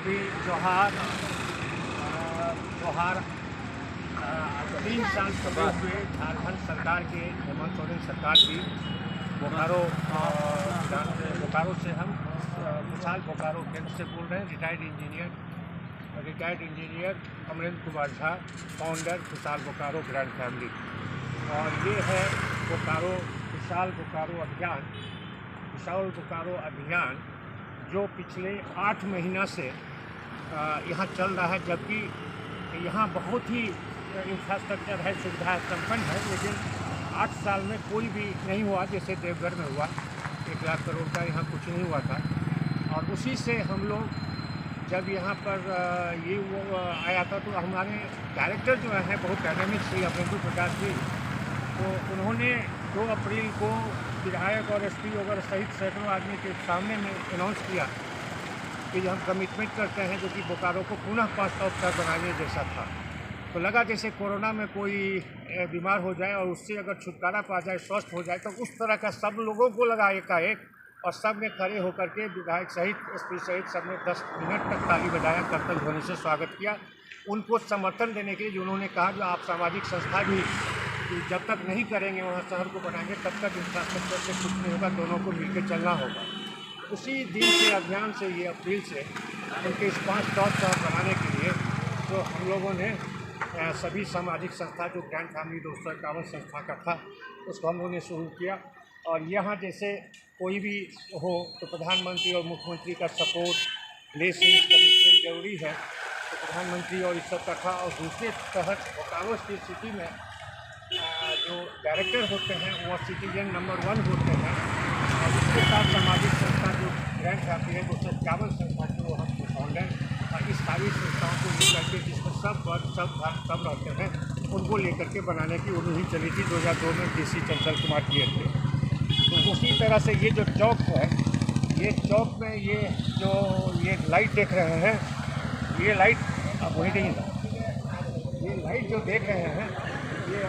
अभी जोहार 3 साल पूरे हुए झारखंड सरकार के हेमंत सोरेन सरकार की बोकारो से हम खुशहाल बोकारो केंद्र से बोल रहे हैं। Retired engineer Amarendra Kumar Jha, founder Khushhal Bokaro grand family. और ये है बोकारो खुशहाल बोकारो अभियान जो पिछले 8 महीना से यहाँ चल रहा है, जबकि यहाँ बहुत ही इंफ्रास्ट्रक्चर है, सुविधा संपन्न है, लेकिन 8 साल में कोई भी नहीं हुआ। जैसे देवघर में हुआ 1 लाख करोड़ का, यहाँ कुछ नहीं हुआ था। और उसी से हम लोग जब यहाँ पर ये वो आया था, तो हमारे डायरेक्टर जो है बहुत डायनामिक श्री अमरेंद्र प्रकाश जी, तो उन्होंने 2 अप्रैल को विधायक और एसपी वगैरह सहित सैकड़ों आदमी के सामने में अनाउंस किया कि हम कमिटमेंट करते हैं जो कि बोकारो को पुनः 5 स्टार बनाने जैसा था। तो लगा जैसे कोरोना में कोई बीमार हो जाए और उससे अगर छुटकारा पा जाए, स्वस्थ हो जाए, तो उस तरह का सब लोगों को लगा एकाएक, और सब ने खड़े होकर के विधायक सहित एसपी सहित सब ने 10 मिनट तक ताली बजाया, कर्तव्य ध्वनि से स्वागत किया। उनको समर्थन देने के लिए उन्होंने कहा जो आप सामाजिक संस्था भी जब तक नहीं करेंगे वहाँ शहर को बनाएंगे, तब तक इंफ्रास्ट्रक्चर से कुछ नहीं होगा, दोनों को मिलकर चलना होगा। उसी दिन से अभियान से ये अप्रैल से उनके इस 5 शहर बनाने के लिए तो हम लोगों ने सभी सामाजिक संस्था जो ग्रैंड फैमिली 251 संस्था का था उसको हम लोगों ने शुरू किया। और यहाँ जैसे कोई भी हो तो प्रधानमंत्री और मुख्यमंत्री का सपोर्ट, ब्लेसिंग, कमिटमेंट जरूरी है। तो प्रधानमंत्री और इस सब का था। और दूसरे तहत बोकारो सिटी में जो डायरेक्टर होते हैं वो सिटीजन नंबर 1 होते हैं। और उसके साथ सामाजिक संस्था जो ग्रैंड फैमिली है 251 संस्था की वो हम फाउंडर, और इस सारी संस्थाओं को लेकर के जिसमें सब वर्ग सब रहते हैं उनको लेकर के बनाने की उन्हीं चली थी 2002 में DC चंचल कुमार किए थे। तो उसी तरह से ये जो चौक है, ये चौक में ये लाइट देख रहे हैं, ये लाइट अब वही नहीं था, ये लाइट जो देख रहे हैं ये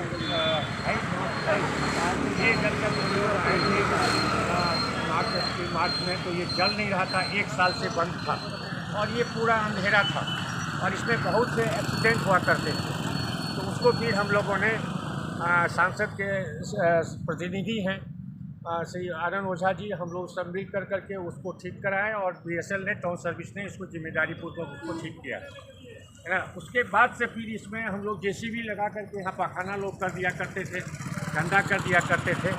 जब मार्च में तो ये जल नहीं रहा था, 1 साल से बंद था और ये पूरा अंधेरा था और इसमें बहुत से एक्सीडेंट हुआ करते थे। तो उसको फिर हम लोगों ने सांसद के प्रतिनिधि हैं श्री आनंद ओझा जी, हम लोग सब मिल करके उसको ठीक कराए और BSL ने, टाउन सर्विस ने इसको जिम्मेदारी पूर्वक उसको ठीक किया है ना। उसके बाद से फिर इसमें हम लोग JCB लगा करके यहाँ पखाना लोग कर दिया करते थे, गंदा कर दिया करते थे,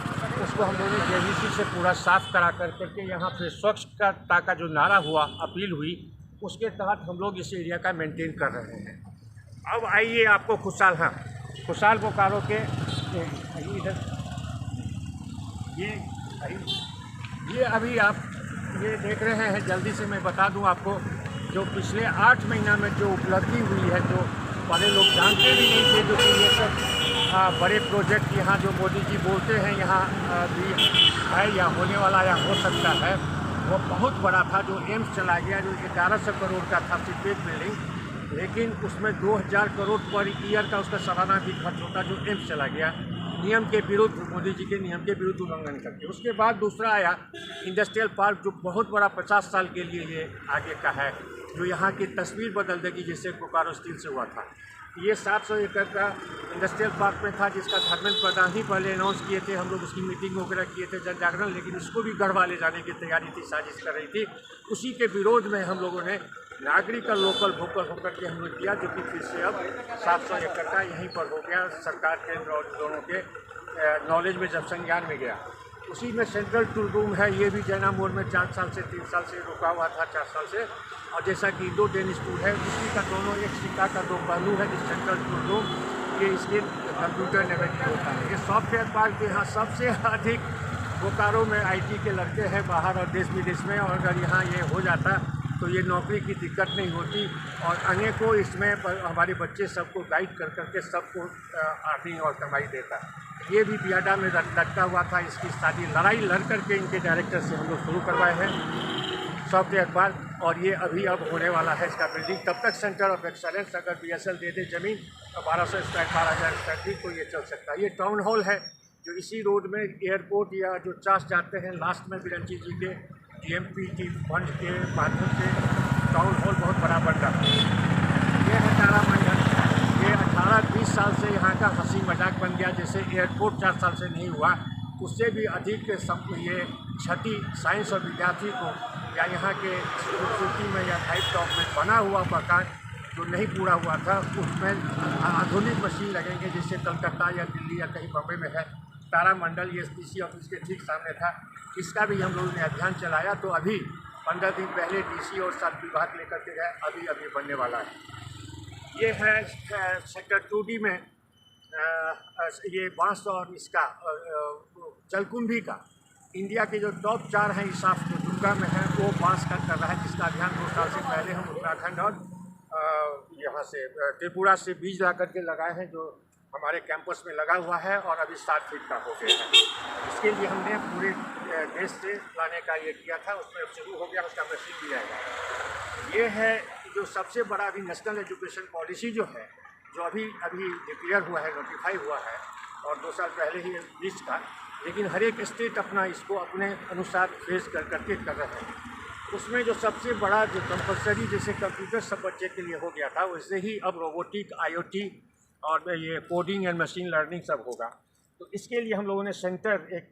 उसको हम लोगों ने JVC से पूरा साफ़ करा करके यहाँ फिर स्वच्छता का जो नारा हुआ, अपील हुई, उसके तहत हम लोग इस एरिया का मेंटेन कर रहे हैं। अब आइए आपको खुशहाल बोकारो के इधर ये अभी आप ये देख रहे हैं, जल्दी से मैं बता दूं आपको, जो पिछले 8 महीना में जो उपलब्धि हुई है, जो पहले लोग जानते भी नहीं थे, जो कि ये सब बड़े प्रोजेक्ट यहाँ जो मोदी जी बोलते हैं यहाँ भी है या होने वाला या हो सकता है, वो बहुत बड़ा था। जो एम्स चला गया, जो 1100 करोड़ का था सिर्फ बिल्डिंग, लेकिन उसमें 2000 करोड़ पर ईयर का उसका सालाना भी खर्च होता, जो एम्स चला गया नियम के विरुद्ध, मोदी जी के नियम के विरुद्ध उल्लंघन करके। उसके बाद दूसरा आया इंडस्ट्रियल पार्क, जो बहुत बड़ा 50 साल के लिए ये आगे का है, जो यहाँ की तस्वीर बदल देगी, जैसे बोकारो स्टील से हुआ था। ये 700 एकड़ का इंडस्ट्रियल पार्क में था, जिसका धर्मेंद्र प्रधान ही पहले अनाउंस किए थे, हम लोग उसकी मीटिंग वगैरह किए थे, जन जागरण, लेकिन इसको भी गढ़वा ले जाने की तैयारी थी, साजिश कर रही थी। उसी के विरोध में हम लोगों ने नागरिक का लोकल वोकल होकर के हम लोग किया, जो कि फिर से अब 700 एकड़ का यहीं पर हो गया, सरकार केंद्र और दोनों के नॉलेज में जब संज्ञान में गया। उसी में सेंट्रल टूल रूम है, ये भी जैना मोड़ में 4 साल से 3 साल से रुका हुआ था, 4 साल से। और जैसा कि इंडो टेनिस टूल है, उसी का दोनों एक सिक्का का 2 पहलू है। इस सेंट्रल टूल रूम ये इसके कंप्यूटर नेटवर्क होता है। ये सॉफ्टवेयर पार्क जो यहाँ सबसे अधिक बोकारो में IT के लड़के हैं बाहर और देश विदेश में, और अगर यहाँ ये हो जाता तो ये नौकरी की दिक्कत नहीं होती। और अनेकों इसमें हमारे बच्चे सबको गाइड कर करके सबको अर्निंग और कमाई देता। ये भी बियाडा में लटका हुआ था, इसकी सारी लड़ाई लड़ करके इनके डायरेक्टर से हम लोग शुरू करवाए हैं सॉफ्टवेयर पार्क, और ये अभी अब होने वाला है इसका बिल्डिंग। तब तक सेंटर ऑफ एक्सलेंस अगर BSL दे दे ज़मीन तो 1200 स्क्वायर 12,000 स्क्वायर फीट तो ये चल सकता है। ये टाउन हॉल है जो इसी रोड में एयरपोर्ट या जो चास जाते हैं, लास्ट में बिरंची जी के DMPT फंड के माध्यम से टाउन हॉल बहुत बड़ा जैसे एयरपोर्ट 4 साल से नहीं हुआ, उससे भी अधिक ये क्षति साइंस और विद्यार्थी को या यहाँ के खूबसूरती में या हाइट टॉप में बना हुआ मकान जो नहीं पूरा हुआ था उसमें आधुनिक मशीन लगेंगे, जैसे कलकत्ता या दिल्ली या कहीं बम्बई में है। तारामंडल ये डीसी ऑफिस के ठीक सामने था, इसका भी हम लोगों ने अभियान चलाया। तो अभी 15 दिन पहले डीसी और सब विभाग लेकर के गए, अभी बनने वाला है। ये है सेक्टर 2D में ये बांस और इसका जलकुंभी का इंडिया के जो टॉप 4 हैं इस साफ जो दुर्गा में है वो बांस का कर रहा है, जिसका अभियान 2 साल से पहले हम उत्तराखंड और यहाँ से त्रिपुरा से बीज ला करके लगाए हैं, जो हमारे कैंपस में लगा हुआ है और अभी 7 फीट का हो गया है। इसके लिए हमने पूरे देश से लाने का ये किया था, उसमें शुरू हो गया, उसका मशीन भी आएगा। ये है जो सबसे बड़ा अभी नेशनल एजुकेशन पॉलिसी जो है, जो अभी डिक्लेयर हुआ है, नोटिफाई हुआ है और 2 साल पहले ही बीच का, लेकिन हर एक स्टेट अपना इसको अपने अनुसार फेस करके कर रहे हैं। उसमें जो सबसे बड़ा जो कंपलसरी जैसे कंप्यूटर सब बच्चे के लिए हो गया था, वैसे ही अब रोबोटिक, IoT और ये कोडिंग एंड मशीन लर्निंग सब होगा। तो इसके लिए हम लोगों ने सेंटर एक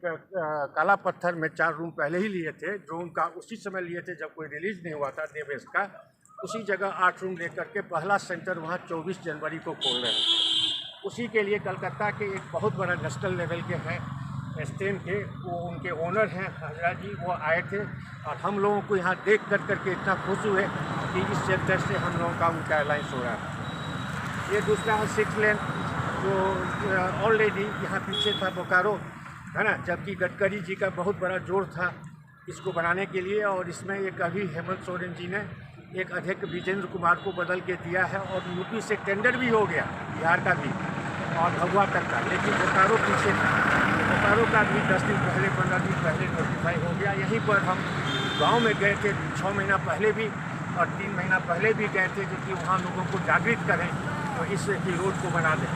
काला पत्थर में 4 रूम पहले ही लिए थे, ड्रोन का उसी समय लिए थे जब कोई रिलीज नहीं हुआ था देवेश का। उसी जगह 8 रूम लेकर के पहला सेंटर वहाँ 24 जनवरी को खोल रहे हैं। उसी के लिए कलकत्ता के एक बहुत बड़ा नेशनल लेवल के हैं स्टेम के, वो उनके ओनर हैं हजरा जी, वो आए थे और हम लोगों को यहाँ देख करके इतना खुश हुए कि इस सेंटर से हम लोगों का उनका अलायंस हो रहा है। ये दूसरा है 6 लेन जो ऑलरेडी यहाँ पीछे था बोकारो है ना, जबकि गडकरी जी का बहुत बड़ा जोर था इसको बनाने के लिए। और इसमें एक अभी हेमंत सोरेन जी ने एक अध्यक्ष विजेंद्र कुमार को बदल के दिया है और यूपी से टेंडर भी हो गया, बिहार का भी और भगवा तक का, लेकिन बोकारो पीछे था। बोकारो का भी 10 दिन पहले 15 दिन पहले नोटिफाई हो गया। यहीं पर हम गांव में गए थे 6 महीना पहले भी और 3 महीना पहले भी गए थे, क्योंकि वहाँ लोगों को जागृत करें तो इस रोड को बना दें,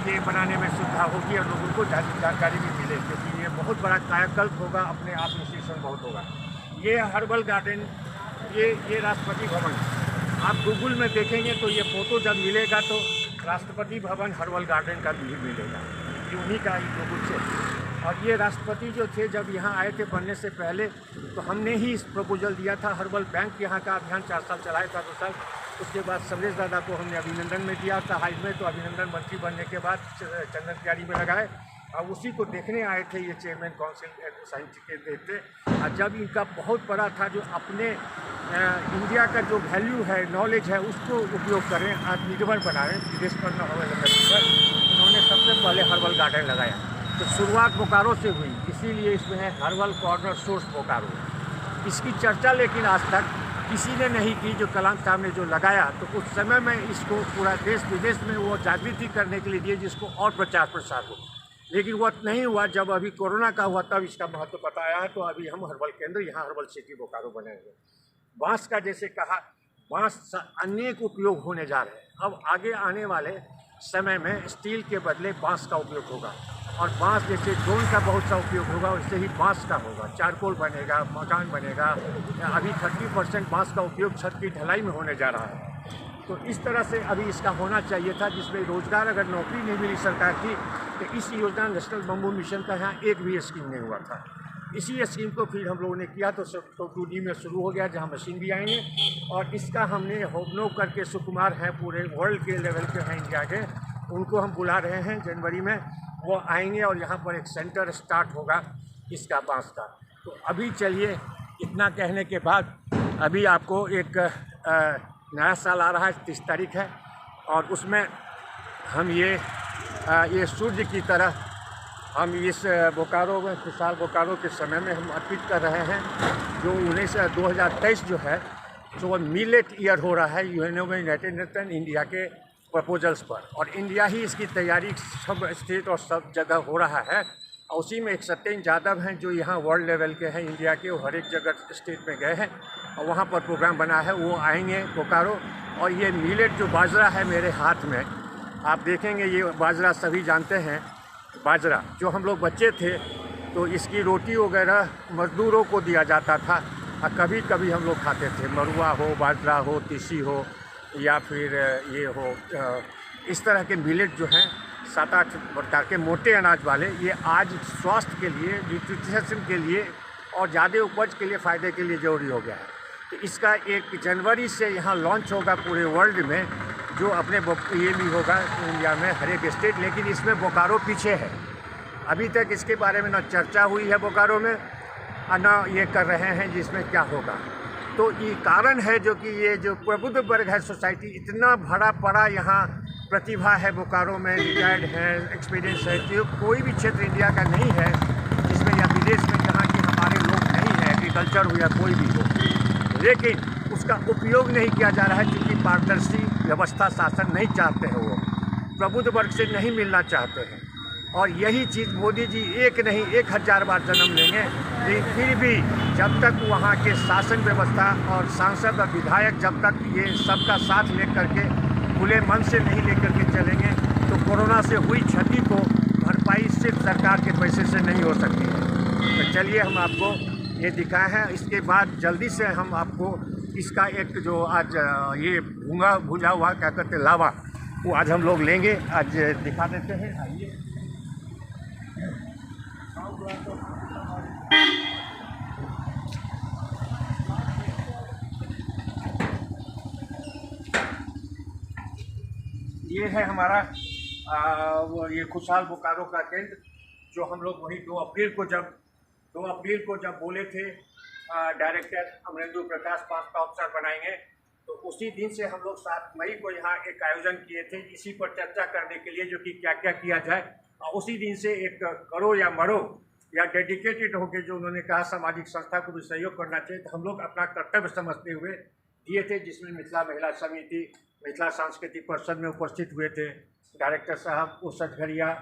ये बनाने में सुविधा होगी और लोगों को जानकारी भी मिले, क्योंकि ये बहुत बड़ा कायाकल्प होगा, अपने आप इंस्टीट्यूशन बहुत होगा। ये हर्बल गार्डन, ये राष्ट्रपति भवन, आप गूगल में देखेंगे तो ये फ़ोटो जब मिलेगा तो राष्ट्रपति भवन हर्बल गार्डन का भी मिलेगा, ये उन्हीं का ही गूगल से। और ये राष्ट्रपति जो थे जब यहाँ आए थे बनने से पहले, तो हमने ही इस प्रपोजल दिया था। हर्बल बैंक यहाँ का अभियान 4 साल चलाया था, 2 साल। उसके बाद समरेश दादा को हमने अभिनंदन में दिया था हाई में, तो अभिनंदन मंत्री बनने के बाद चंदन तैयारी में लगाए और उसी को देखने आए थे ये चेयरमैन काउंसिल साइंटिफिक देखते। और जब इनका बहुत बड़ा था जो अपने इंडिया का जो वैल्यू है, नॉलेज है, उसको उपयोग करें, आत्मनिर्भर बनाएं, विदेश पर न हो पर उन्होंने सबसे पहले हर्बल गार्डन लगाया। तो शुरुआत बोकारो से हुई, इसीलिए इसमें है हर्बल कॉर्नर सोर्स बोकारो। इसकी चर्चा लेकिन आज तक किसी ने नहीं की, जो कलाम साहब ने जो लगाया तो उस समय में इसको पूरा देश विदेश में वो जागृति करने के लिए दिए जिसको और प्रचार प्रसार हो, लेकिन वो नहीं हुआ। जब अभी कोरोना का हुआ तब इसका महत्व पता आया है, तो अभी हम हर्बल केंद्र यहाँ हर्बल सिटी बोकारो बनाएंगे। बांस का जैसे कहा, बांस अनेक उपयोग होने जा रहे हैं। अब आगे आने वाले समय में स्टील के बदले बांस का उपयोग होगा और बांस जैसे ड्रोन का बहुत सा उपयोग होगा, वैसे ही बांस का होगा। चारकोल बनेगा, मकान बनेगा। अभी 30% बांस का उपयोग छत की ढलाई में होने जा रहा है। तो इस तरह से अभी इसका होना चाहिए था, जिसमें रोजगार अगर नौकरी नहीं मिली सरकार की, तो इस योजना नेशनल बम्बू मिशन का यहाँ एक भी स्कीम नहीं हुआ था। इसी स्कीम को फिर हम लोगों ने किया तो 2D में शुरू हो गया, जहाँ मशीन भी आएंगे। और इसका हमने होबनो करके सुकुमार हैं, पूरे वर्ल्ड के लेवल के हैं इंडिया के, उनको हम बुला रहे हैं जनवरी में। वो आएंगे और यहाँ पर एक सेंटर स्टार्ट होगा इसका बांस का। तो अभी चलिए, इतना कहने के बाद अभी आपको एक नया साल आ रहा है, 30 तारीख है, और उसमें हम ये सूर्य की तरह हम इस बोकारो में, खुशहाल बोकारो के समय में हम अर्पित कर रहे हैं। जो 2023 जो है, जो मिलेट ईयर हो रहा है यूनाइटेड नेशन इंडिया के प्रपोजल्स पर, और इंडिया ही इसकी तैयारी सब स्टेट और सब जगह हो रहा है। और उसी में एक सत्येंद्र यादव हैं जो यहाँ वर्ल्ड लेवल के हैं, इंडिया के, वो हर एक जगह स्टेट में गए हैं और वहाँ पर प्रोग्राम बना है, वो आएंगे बोकारो। और ये मिलेट जो बाजरा है मेरे हाथ में, आप देखेंगे ये बाजरा सभी जानते हैं। बाजरा जो हम लोग बच्चे थे तो इसकी रोटी वगैरह मजदूरों को दिया जाता था, और कभी कभी हम लोग खाते थे। मरुआ हो, बाजरा हो, तीसी हो, या फिर ये हो, इस तरह के मिलेट जो हैं 7-8 प्रकार के मोटे अनाज वाले, ये आज स्वास्थ्य के लिए, न्यूट्रिशन के लिए और ज़्यादा उपज के लिए, फ़ायदे के लिए ज़रूरी हो गया है। तो इसका 1 जनवरी से यहाँ लॉन्च होगा पूरे वर्ल्ड में, जो अपने ये भी होगा इंडिया में हर एक स्टेट, लेकिन इसमें बोकारो पीछे है। अभी तक इसके बारे में ना चर्चा हुई है बोकारो में, और ना ये कर रहे हैं जिसमें क्या होगा। तो ये कारण है जो कि ये जो प्रबुद्ध वर्ग है सोसाइटी, इतना भरा पड़ा यहाँ प्रतिभा है बोकारो में, रिटायर्ड है, एक्सपीरियंस है, जो कोई भी क्षेत्र इंडिया का नहीं है जिसमें या विदेश में जहाँ कि हमारे लोग नहीं है, एग्रीकल्चर हो या कोई भी हो, लेकिन उसका उपयोग नहीं किया जा रहा है क्योंकि पारदर्शी व्यवस्था शासन नहीं चाहते हैं, वो प्रबुद्ध वर्ग से नहीं मिलना चाहते हैं। और यही चीज़ मोदी जी एक नहीं 1000 बार जन्म लेंगे, लेकिन फिर भी जब तक वहाँ के शासन व्यवस्था और सांसद और विधायक जब तक ये सबका साथ लेकर के खुले मन से नहीं लेकर के चलेंगे, तो कोरोना से हुई क्षति को भरपाई सिर्फ सरकार के पैसे से नहीं हो सकती है। तो चलिए हम आपको ये दिखाए हैं, इसके बाद जल्दी से हम आपको इसका एक जो आज ये भुजा हुआ क्या कहते लावा, वो आज हम लोग लेंगे, आज दिखा देते हैं। आइए, ये है हमारा वो ये खुशहाल बोकारो का केंद्र, जो हम लोग वही 2 अप्रैल को जब बोले थे डायरेक्टर अमरेंद्र प्रकाश 5 का अफसर बनाएंगे, तो उसी दिन से हम लोग 7 मई को यहाँ एक आयोजन किए थे इसी पर चर्चा करने के लिए, जो कि क्या क्या किया जाए। और उसी दिन से एक करो या मरो या डेडिकेटेड होकर जो उन्होंने कहा सामाजिक संस्था को भी सहयोग करना चाहिए, तो हम लोग अपना कर्तव्य समझते हुए दिए थे, जिसमें मिथिला महिला समिति, मिथिला सांस्कृतिक परिषद में उपस्थित हुए थे डायरेक्टर साहब, उसठघरिया,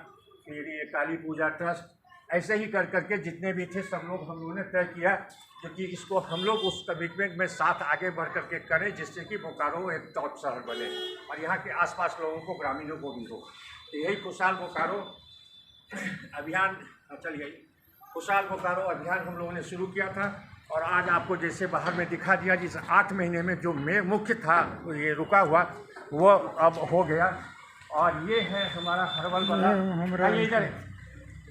फिर ये काली पूजा ट्रस्ट, ऐसे ही कर करके जितने भी थे सब लोग हम लोगों ने तय किया, क्योंकि इसको हम लोग उस कमिटमेंट में साथ आगे बढ़ करके करें, जिससे कि बोकारो एक टॉप शहर बने और यहाँ के आसपास लोगों को, ग्रामीणों को भी हो। तो यही खुशहाल बोकारो अभियान, चलिए खुशहाल बोकारो अभियान हम लोगों ने शुरू किया था। और आज आपको जैसे बाहर में दिखा दिया, जिस 8 महीने में जो मुख्य था ये रुका हुआ, वो अब हो गया। और ये है हमारा हर्बल वाला,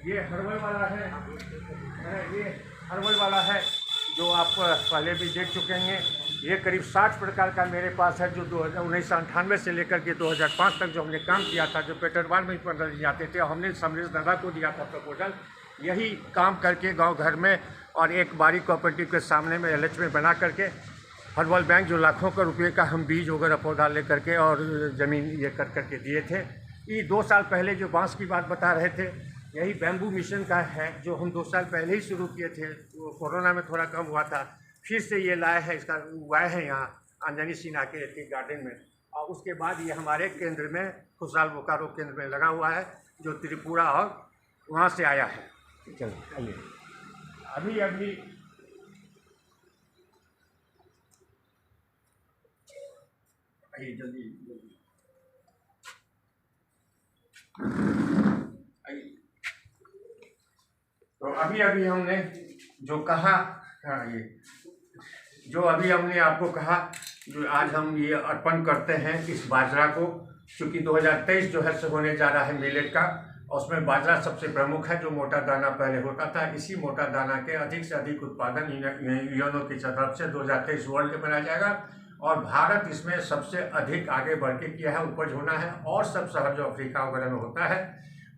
ये हर्बल वाला है, ये हर्बल वाला है जो आप पहले भी देख चुके हैं। ये करीब 60 प्रकार का मेरे पास है, जो 1998 से लेकर के 2005 तक जो हमने काम किया था, जो पेटरवाल में 15 दिन जाते थे, हमने समरेश दादा को दिया था प्रपोजल, यही काम करके गांव घर में और एक बारी कोऑपरेटिव के सामने में LH में बना करके हर्बल बैंक, जो लाखों का रुपये का हम बीज वगैरह पौधा ले करके और ज़मीन ये कर करके दिए थे। ये 2 साल पहले जो बांस की बात बता रहे थे, यही बैम्बू मिशन का है, जो हम 2 साल पहले ही शुरू किए थे, वो कोरोना में थोड़ा कम हुआ था, फिर से ये लाए हैं, इसका उगाए हैं यहाँ अंजनी सिन्हा के टी गार्डन में। और उसके बाद ये हमारे केंद्र में, खुशहाल बोकारो केंद्र में लगा हुआ है, जो त्रिपुरा और वहाँ से आया है। चलिए अभी आइए, जल्दी आइए। तो अभी हमने जो कहा, ये जो अभी हमने आपको कहा, जो आज हम ये अर्पण करते हैं इस बाजरा को, क्योंकि 2023 जो है होने जा रहा है मिलेट का, और उसमें बाजरा सबसे प्रमुख है, जो मोटा दाना पहले होता था। इसी मोटा दाना के अधिक से अधिक उत्पादन यूएनओ की तरफ से 2023 वर्ल्ड में बनाया जाएगा, और भारत इसमें सबसे अधिक आगे बढ़ के किया है, उपज होना है। और सब शहर जो अफ्रीका वगैरह में होता है,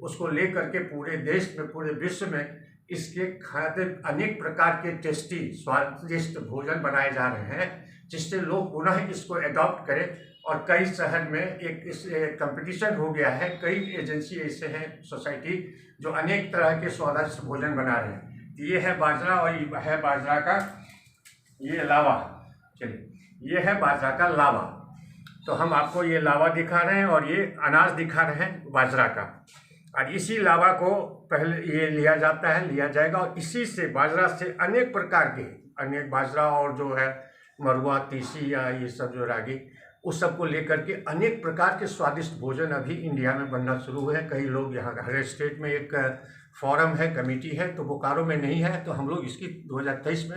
उसको ले करके पूरे देश में, पूरे विश्व में इसके खाद्य अनेक प्रकार के टेस्टी स्वादिष्ट भोजन बनाए जा रहे हैं, जिससे लोग पुनः इसको एडॉप्ट करें। और कई शहर में एक इस कंपटीशन हो गया है, कई एजेंसी ऐसे हैं, सोसाइटी, जो अनेक तरह के स्वादिष्ट भोजन बना रहे हैं। ये है बाजरा, और ये है बाजरा का ये लावा। चलिए, ये है बाजरा का लावा। तो हम आपको ये लावा दिखा रहे हैं, और ये अनाज दिखा रहे हैं बाजरा का। और इसी लावा को पहले ये लिया जाएगा, और इसी से बाजरा से अनेक प्रकार के, अनेक बाजरा और जो है मरुआ, तीसी या ये सब जो रागी, उस सब को लेकर के अनेक प्रकार के स्वादिष्ट भोजन अभी इंडिया में बनना शुरू हुए हैं। कई लोग यहाँ, हर स्टेट में एक फोरम है, कमेटी है, तो बोकारो में नहीं है, तो हम लोग इसकी 2023 में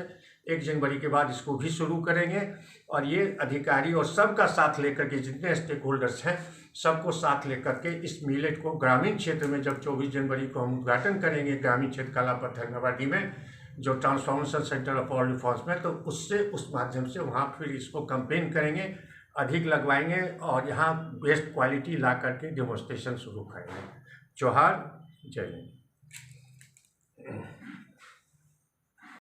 1 जनवरी के बाद इसको भी शुरू करेंगे। और ये अधिकारी और सबका साथ लेकर के, जितने स्टेक होल्डर्स हैं सबको साथ लेकर के इस मिलेट को ग्रामीण क्षेत्र में, जब 24 जनवरी को हम उद्घाटन करेंगे ग्रामीण क्षेत्र कालापत्थर धनगवाडी में, जो transformation centre of all reforms में, तो उससे उस माध्यम से वहाँ फिर इसको कैंपेन करेंगे, अधिक लगवाएंगे और यहाँ बेस्ट क्वालिटी ला करके डेमोन्स्ट्रेशन शुरू करेंगे। जोहार, जय हिंद।